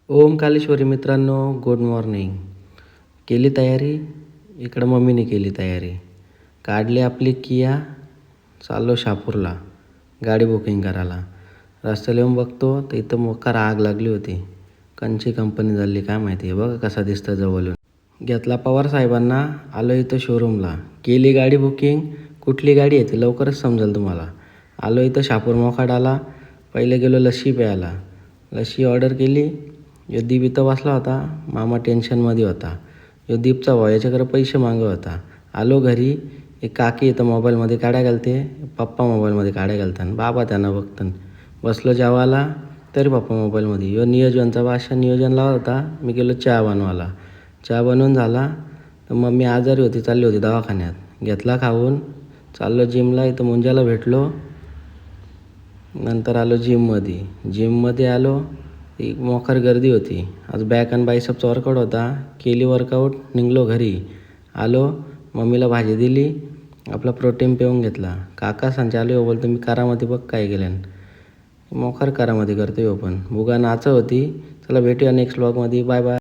ओम कालेश्वरी मित्रांनो, good morning. केली तयारी? इकडं मम्मीने केली तयारी. काढली आपली किया, चाललो शहापूरला गाडी बुकिंग करायला. रस्त्याला येऊन बघतो तर इथं मोकार आग लागली होती. कंची कंपनी झाली काय माहिती. बघा कसा दिसतं जवळून. घेतला पवार साहेबांना, आलो इथं शोरूमला. केली गाडी बुकिंग. कुठली गाडी आहे ती लवकरच समजेल तुम्हाला. आलो इथं शहापूर मोखाडाला. पहिले गेलो लस्सी प्यायला. लस्सी ऑर्डर केली. यो दीप इथं बसला होता. मामा टेन्शनमध्ये होता. यो दीपचा भाऊ याच्याकडे पैसे मागत होता. आलो घरी. एक काकी इथं मोबाईलमध्ये काढ्या घालते. पप्पा मोबाईलमध्ये काढ्या घालतात. बाबा त्यांना बघतात. बसलो जेवायला तरी पप्पा मोबाईलमध्ये. यो नियोजनचा बादशाह नियोजन लावत होता. मी गेलो चहा बनवायला. चहा बनवून झाला तर मम्मी आजारी होती, चालली होती दवाखान्यात. घेतला खाऊन. चाललो जिमला. इथं मुंजाला भेटलो. नंतर आलो जिममध्ये. जिममध्ये आलो. एक मोकार गर्दी होती. आज बॅक आणि बायसेपचा वर्कआउट होता. केली वर्कआउट. निघलो घरी. आलो. मम्मीला भाजी दिली. आपला प्रोटीन पिऊन घेतला. काका चालू हो बोलतो मी करामध्ये बघ काय केलं. मोकार करामध्ये करतो हो पण. बुगा नाचत होती. चला भेटूया नेक्स्ट व्लॉगमध्ये. Bye bye.